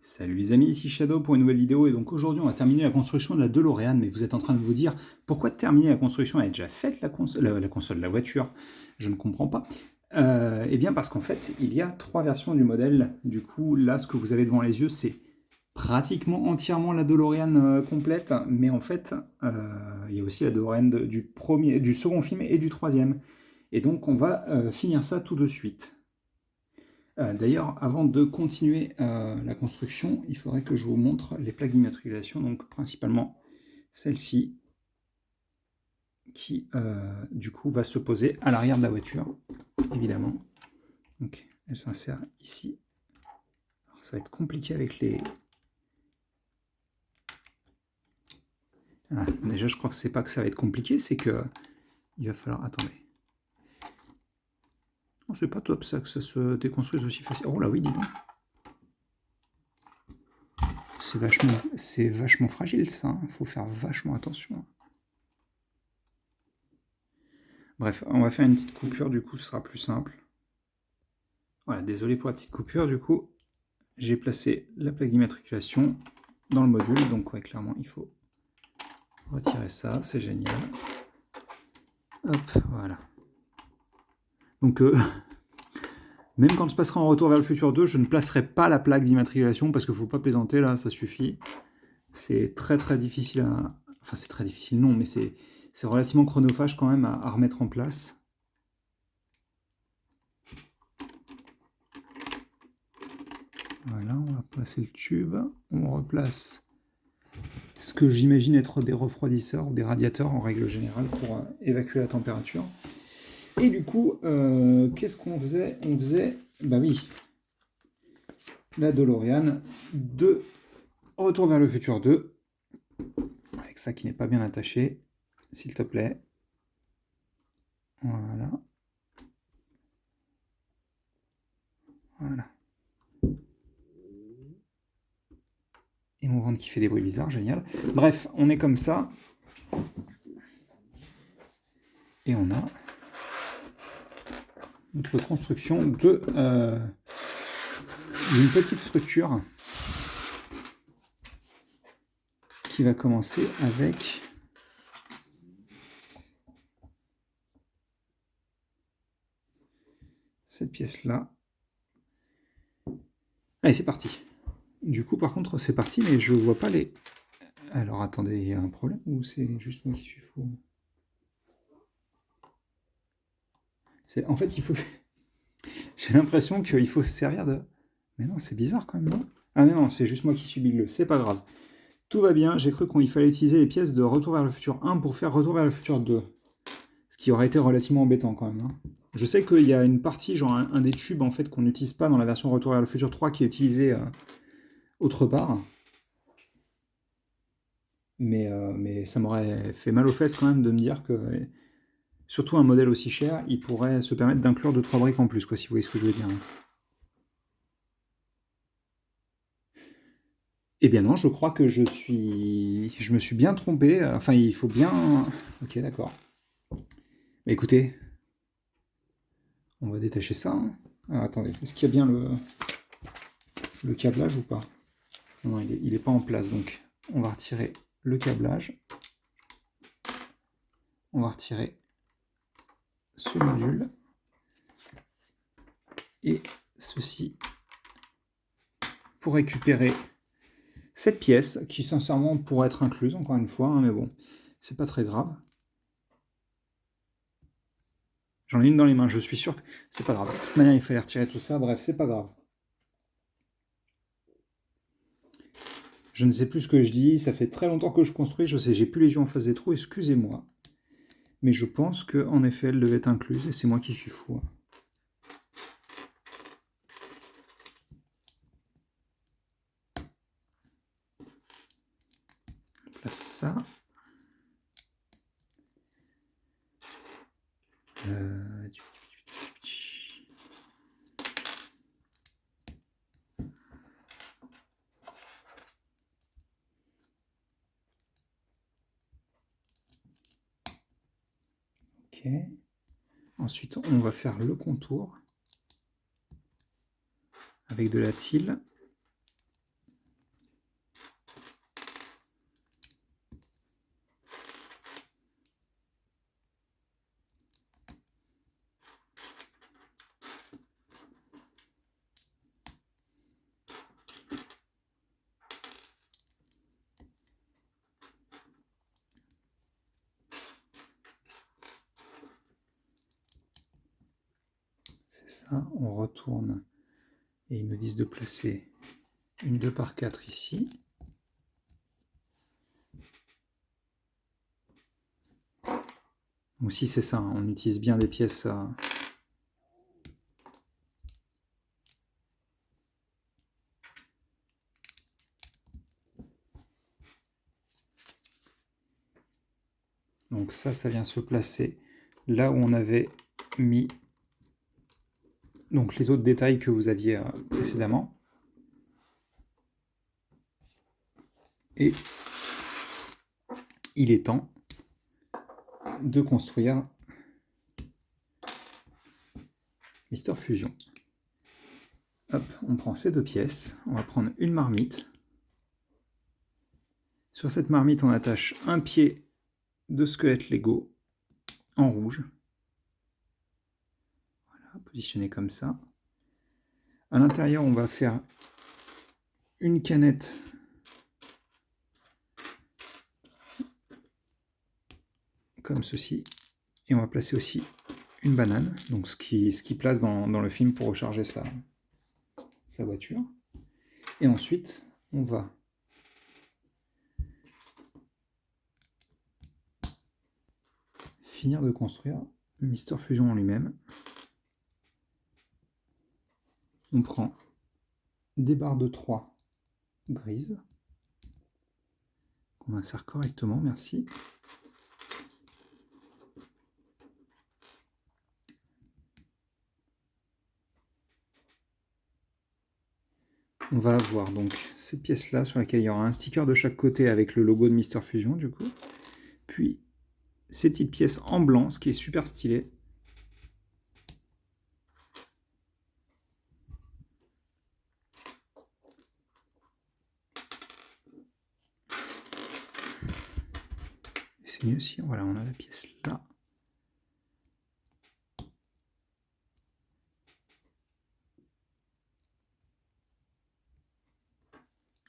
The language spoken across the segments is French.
Salut les amis, ici Shadow pour une nouvelle vidéo et donc aujourd'hui on va terminer la construction de la DeLorean, mais vous êtes en train de vous dire pourquoi terminer la construction? Elle est déjà faite la console, la voiture, je ne comprends pas. Eh bien parce qu'en fait il y a 3 versions du modèle, du coup là ce que vous avez devant les yeux c'est pratiquement entièrement la DeLorean complète, mais en fait il y a aussi la DeLorean du second film et du troisième, et donc on va finir ça tout de suite. D'ailleurs, avant de continuer la construction, il faudrait que je vous montre les plaques d'immatriculation, donc principalement celle-ci, qui du coup va se poser à l'arrière de la voiture, évidemment. Donc elle s'insère ici. Alors, ça va être compliqué avec les... Ah, déjà, je crois que c'est pas que ça va être compliqué, c'est que il va falloir... Attendez. Oh, c'est pas top ça, que ça se déconstruise aussi facile. Oh là oui, dis donc. C'est vachement fragile ça, hein. Faut faire vachement attention. Bref, on va faire une petite coupure, du coup ce sera plus simple. Voilà, désolé pour la petite coupure, du coup j'ai placé la plaque d'immatriculation dans le module, donc ouais, clairement il faut retirer ça, c'est génial. Hop, voilà. Donc même quand je passerai en Retour vers le futur 2, je ne placerai pas la plaque d'immatriculation parce qu'il ne faut pas plaisanter, là, ça suffit. C'est très difficile à... Enfin c'est très difficile, non, mais c'est relativement chronophage quand même à remettre en place. Voilà, on va placer le tube, on replace ce que j'imagine être des refroidisseurs ou des radiateurs en règle générale pour évacuer la température. Et du coup, qu'est-ce qu'on faisait? On faisait, bah oui, la DeLorean de Retour vers le futur 2, avec ça qui n'est pas bien attaché, s'il te plaît. Voilà. Voilà. Et mon ventre qui fait des bruits bizarres, génial. Bref, on est comme ça. Et on a notre construction de d'une petite structure qui va commencer avec cette pièce-là. Allez, c'est parti. Du coup, par contre, c'est parti, mais je vois pas les... Alors, attendez, il y a un problème ou c'est juste moi qui suis fou? En fait, il faut... J'ai l'impression qu'il faut se servir de... Mais non, c'est bizarre quand même, non? Ah mais non, c'est juste moi qui suis bigleux, c'est pas grave. Tout va bien, j'ai cru qu'il fallait utiliser les pièces de Retour vers le futur 1 pour faire Retour vers le futur 2. Ce qui aurait été relativement embêtant quand même, hein. Je sais qu'il y a une partie, genre un des tubes en fait qu'on n'utilise pas dans la version Retour vers le futur 3 qui est utilisé autre part. Mais ça m'aurait fait mal aux fesses quand même de me dire que, surtout un modèle aussi cher, il pourrait se permettre d'inclure 2-3 briques en plus, quoi, si vous voyez ce que je veux dire. Eh bien non, je crois que je me suis bien trompé, enfin il faut bien... Ok, d'accord. Mais écoutez, on va détacher ça, hein. Alors, attendez, est-ce qu'il y a bien le câblage ou pas? Non, il est pas en place, donc on va retirer le câblage. On va retirer ce module. Et ceci pour récupérer cette pièce, qui sincèrement pourrait être incluse, encore une fois, hein, mais bon, c'est pas très grave. J'en ai une dans les mains, je suis sûr que c'est pas grave. De toute manière, il fallait retirer tout ça, bref, c'est pas grave. Je ne sais plus ce que je dis, ça fait très longtemps que je construis, je sais, j'ai plus les yeux en face des trous, excusez-moi. Mais je pense qu'en effet, elle devait être incluse, et c'est moi qui suis fou. On place ça. Ok. Ensuite, on va faire le contour avec de la tille. ça, on retourne et ils nous disent de placer une 2x4 ici. Aussi c'est ça, on utilise bien des pièces... Donc ça vient se placer là où on avait mis donc les autres détails que vous aviez précédemment. Et il est temps de construire Mister Fusion. Hop, on prend ces deux pièces, on va prendre une marmite. Sur cette marmite, on attache un pied de squelette Lego en rouge. Voilà, positionné comme ça. À l'intérieur, on va faire une canette comme ceci. Et on va placer aussi une banane, donc ce qui place dans le film pour recharger sa voiture. Et ensuite, on va finir de construire Mister Fusion en lui-même. On prend des barres de 3 grises, qu'on insère correctement, merci. On va avoir donc cette pièce-là sur laquelle il y aura un sticker de chaque côté avec le logo de Mister Fusion du coup. Puis ces petites pièces en blanc, ce qui est super stylé. C'est mieux si voilà, on a la pièce là.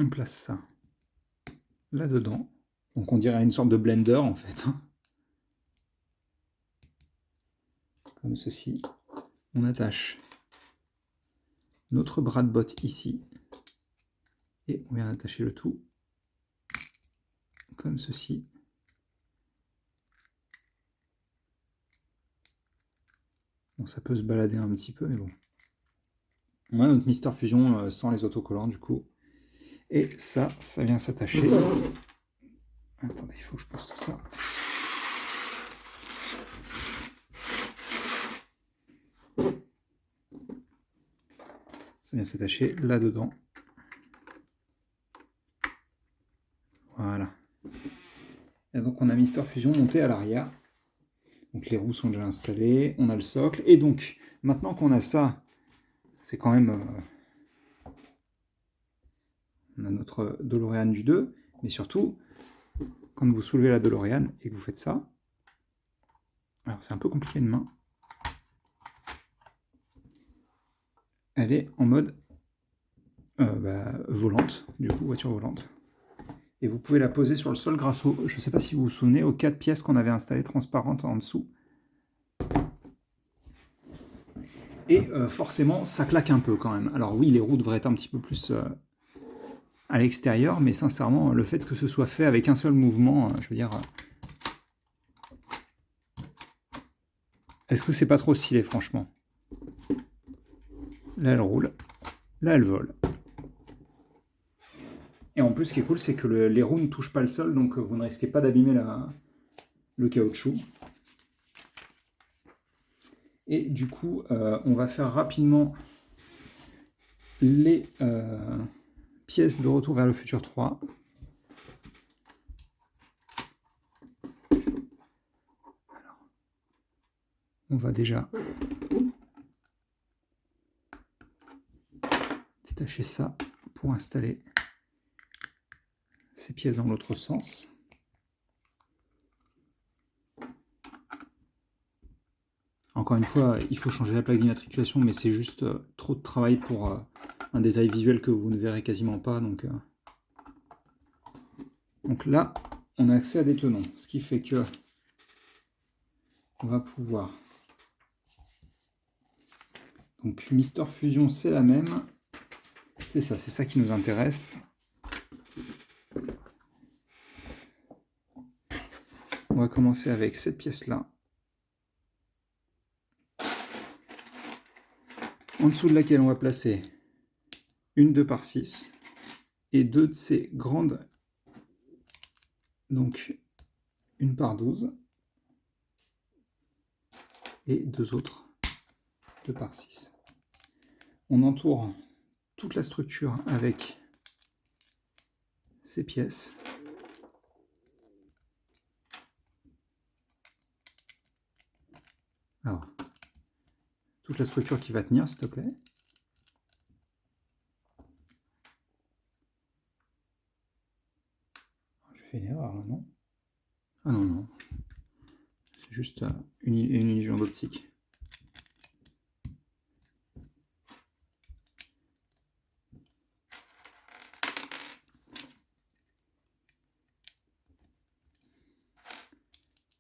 On place ça là-dedans. Donc on dirait une sorte de blender en fait. Comme ceci. On attache notre bras de botte ici. Et on vient attacher le tout comme ceci. Bon, ça peut se balader un petit peu, mais bon. On a notre Mister Fusion sans les autocollants du coup. Et ça vient s'attacher. Attendez, il faut que je pose tout ça. Ça vient s'attacher là-dedans. Voilà. Et donc on a Mister Fusion monté à l'arrière. Donc les roues sont déjà installées, on a le socle. Et donc, maintenant qu'on a ça, c'est quand même... on a notre DeLorean du 2, mais surtout, quand vous soulevez la DeLorean et que vous faites ça, alors c'est un peu compliqué de main, elle est en mode volante, du coup, voiture volante. Et vous pouvez la poser sur le sol grâce au, je ne sais pas si vous vous souvenez, aux 4 pièces qu'on avait installées transparentes en dessous. Et forcément, ça claque un peu quand même. Alors oui, les roues devraient être un petit peu plus à l'extérieur, mais sincèrement, le fait que ce soit fait avec un seul mouvement, je veux dire... est-ce que c'est pas trop stylé, franchement? Là, elle roule. Là, elle vole. Et en plus, ce qui est cool, c'est que les roues ne touchent pas le sol, donc vous ne risquez pas d'abîmer le caoutchouc. Et du coup, on va faire rapidement les pièces de Retour vers le futur 3. Alors, on va déjà détacher ça pour installer ces pièces dans l'autre sens. Encore une fois, il faut changer la plaque d'immatriculation, mais c'est juste trop de travail pour un détail visuel que vous ne verrez quasiment pas. Donc là, on a accès à des tenons, ce qui fait que on va pouvoir Donc Mister Fusion, c'est la même. C'est ça qui nous intéresse. On va commencer avec cette pièce-là. En dessous de laquelle on va placer une 2x6 et deux de ces grandes, donc une par 12 et deux autres 2x6. On entoure toute la structure avec ces pièces. Alors, toute la structure qui va tenir, s'il te plaît. Je fais une erreur là, non? Ah non, non. C'est juste une illusion d'optique.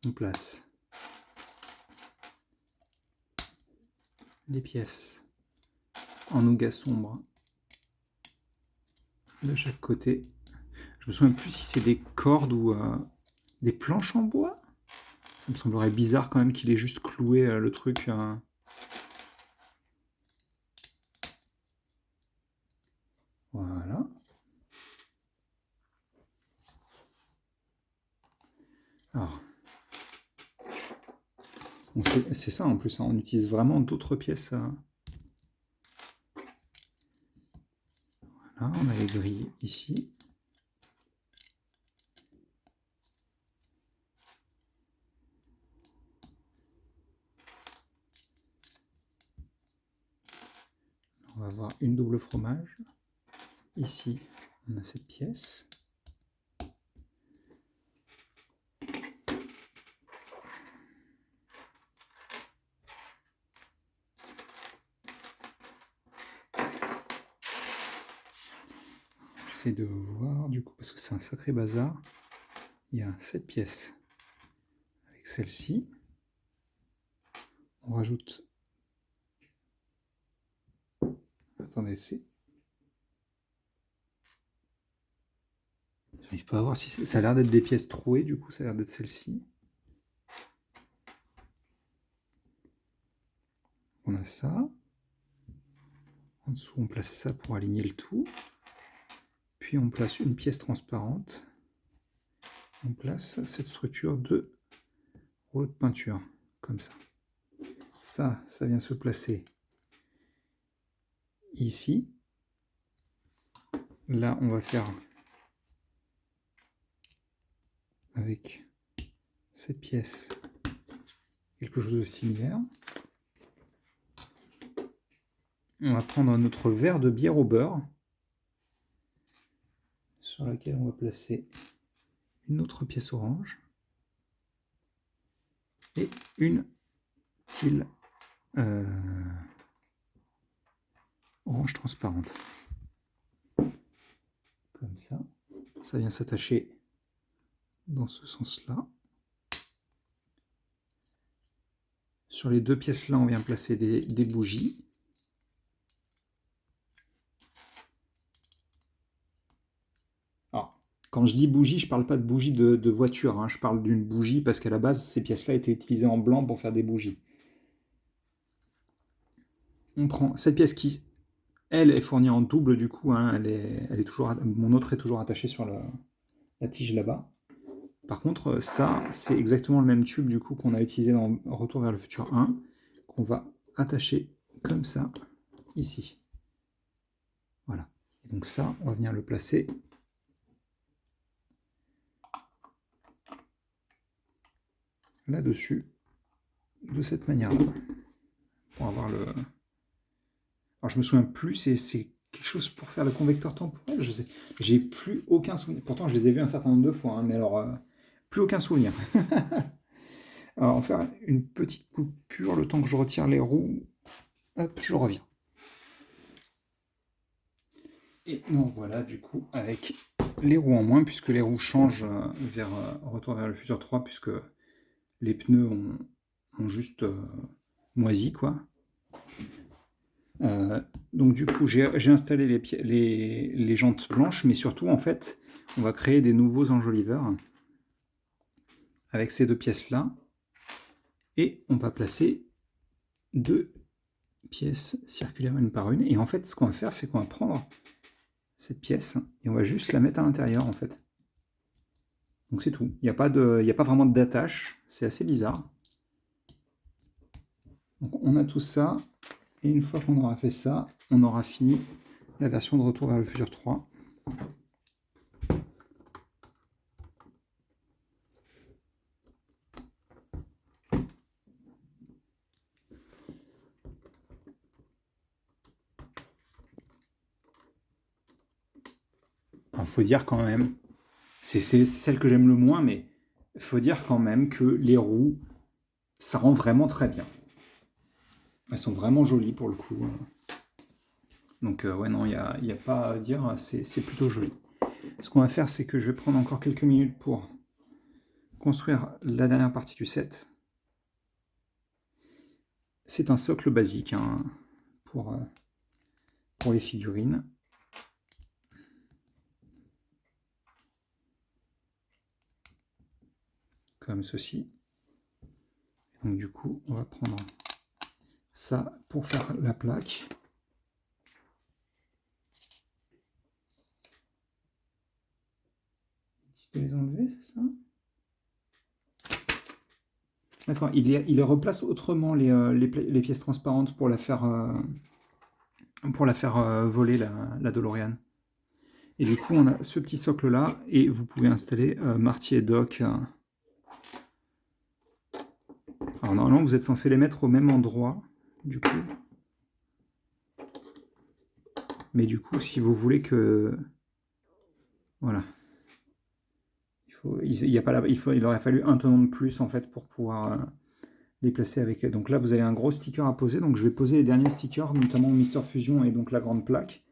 On place les pièces en nougat sombre de chaque côté. Je me souviens plus si c'est des cordes ou des planches en bois. Ça me semblerait bizarre quand même qu'il ait juste cloué le truc. Voilà. Alors, c'est ça en plus, hein, on utilise vraiment d'autres pièces. Voilà, on a les grilles ici. On va avoir une double fromage. Ici, on a cette pièce. J'essaie de voir du coup, parce que c'est un sacré bazar. Il y a cette pièce avec celle-ci. On rajoute... Attendez, c'est... J'arrive pas à voir si ça a l'air d'être des pièces trouées, du coup ça a l'air d'être celle-ci. On a ça. En dessous on place ça pour aligner le tout. Puis on place une pièce transparente. On place cette structure de rouleau de peinture, comme ça. Ça vient se placer ici. Là, on va faire avec cette pièce quelque chose de similaire. On va prendre notre verre de bière au beurre, sur laquelle on va placer une autre pièce orange et une tile orange transparente. Comme ça. Ça vient s'attacher dans ce sens-là. Sur les deux pièces-là, on vient placer des bougies. Alors, quand je dis bougie, je ne parle pas de bougie de voiture, hein. Je parle d'une bougie parce qu'à la base, ces pièces-là étaient utilisées en blanc pour faire des bougies. On prend cette pièce qui, elle, est fournie en double du coup, hein. Elle est toujours, mon autre est toujours attaché sur la tige là-bas. Par contre, ça, c'est exactement le même tube du coup qu'on a utilisé dans Retour vers le futur 1, qu'on va attacher comme ça, ici. Voilà. Et donc ça, on va venir le placer là-dessus, de cette manière-là, pour avoir le... Alors je me souviens plus, c'est quelque chose pour faire le convecteur temporel, je sais, j'ai plus aucun souvenir, pourtant je les ai vus un certain nombre de fois, hein, mais alors, plus aucun souvenir. Alors on va faire une petite coupure, le temps que je retire les roues, hop, je reviens. Et nous voilà du coup avec les roues en moins, puisque les roues changent vers Retour vers le futur 3, puisque les pneus ont juste moisi, quoi. Donc du coup, j'ai installé les jantes blanches, mais surtout, en fait, on va créer des nouveaux enjoliveurs avec ces deux pièces-là. Et on va placer deux pièces circulaires une par une. Et en fait, ce qu'on va faire, c'est qu'on va prendre cette pièce et on va juste la mettre à l'intérieur, en fait. Donc c'est tout. Il n'y a pas vraiment d'attache. C'est assez bizarre. Donc on a tout ça. Et une fois qu'on aura fait ça, on aura fini la version de Retour vers le futur 3. Il faut dire quand même, c'est celle que j'aime le moins, mais il faut dire quand même que les roues, ça rend vraiment très bien. Elles sont vraiment jolies pour le coup. Donc ouais, non, il n'y a pas à dire, c'est plutôt joli. Ce qu'on va faire, c'est que je vais prendre encore quelques minutes pour construire la dernière partie du set. C'est un socle basique hein, pour les figurines. Comme ceci. Donc du coup, on va prendre ça pour faire la plaque. De les enlever, c'est ça? D'accord, il replace autrement les pièces transparentes pour la faire voler la DeLorean. Et du coup, on a ce petit socle-là, et vous pouvez installer Marty et Doc. Alors normalement, vous êtes censé les mettre au même endroit, du coup. Mais du coup, si vous voulez que... Voilà. Il aurait fallu un tonneau de plus, en fait, pour pouvoir les placer avec... Donc là, vous avez un gros sticker à poser. Donc je vais poser les derniers stickers, notamment Mister Fusion et donc la grande plaque.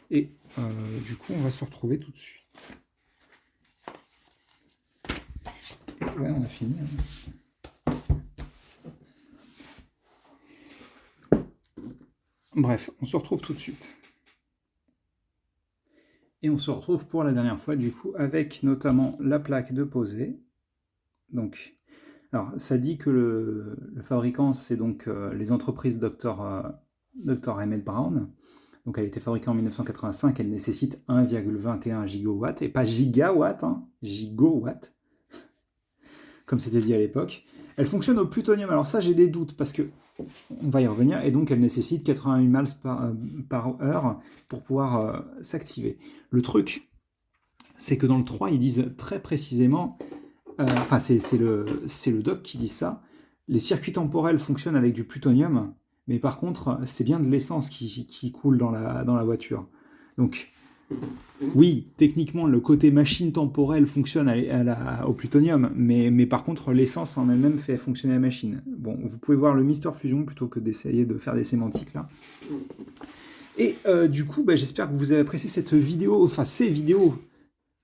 Et du coup, on va se retrouver tout de suite. Ouais, on a fini. Bref, on se retrouve tout de suite. Et on se retrouve pour la dernière fois, du coup, avec notamment la plaque de posée. Donc, alors, ça dit que le fabricant, c'est donc les entreprises Dr. Emmett Brown. Donc, elle a été fabriquée en 1985, elle nécessite 1,21 gigawatts, et pas gigawatt, hein, gigawatt, comme c'était dit à l'époque. Elle fonctionne au plutonium. Alors ça, j'ai des doutes, parce que on va y revenir, et donc elle nécessite 88 miles par heure pour pouvoir s'activer. Le truc, c'est que dans le 3, ils disent très précisément, enfin c'est le doc qui dit ça, les circuits temporels fonctionnent avec du plutonium, mais par contre, c'est bien de l'essence qui coule dans la voiture. Donc, oui, techniquement, le côté machine temporelle fonctionne au plutonium, mais par contre, l'essence en elle-même fait fonctionner la machine. Bon, vous pouvez voir le Mister Fusion plutôt que d'essayer de faire des sémantiques là. Et du coup, j'espère que vous avez apprécié cette vidéo, enfin ces vidéos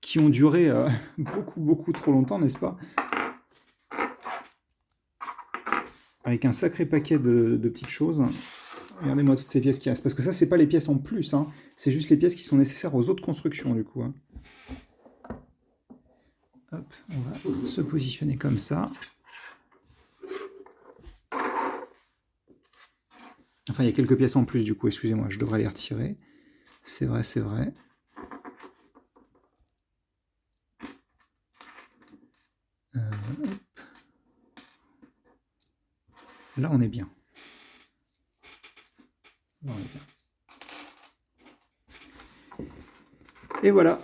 qui ont duré beaucoup trop longtemps, n'est-ce pas? Avec un sacré paquet de petites choses. Regardez-moi toutes ces pièces qui restent. Parce que ça, c'est pas les pièces en plus. Hein. C'est juste les pièces qui sont nécessaires aux autres constructions, du coup. Hein. Hop, on va se positionner comme ça. Enfin, il y a quelques pièces en plus, du coup. Excusez-moi, je devrais les retirer. C'est vrai, c'est vrai. Là, on est bien. Là, on est bien. Et voilà.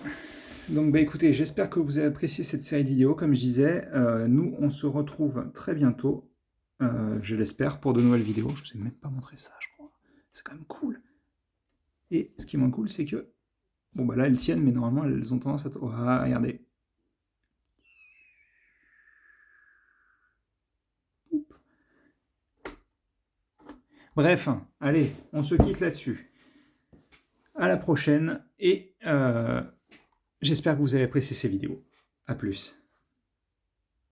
Donc écoutez, j'espère que vous avez apprécié cette série de vidéos. Comme je disais, nous on se retrouve très bientôt, je l'espère, pour de nouvelles vidéos. Je ne vous ai même pas montré ça, je crois. C'est quand même cool. Et ce qui est moins cool, c'est que... Bon bah là elles tiennent, mais normalement elles ont tendance à... Ah, regardez. Bref, allez, on se quitte là-dessus. À la prochaine, et j'espère que vous avez apprécié ces vidéos. A plus.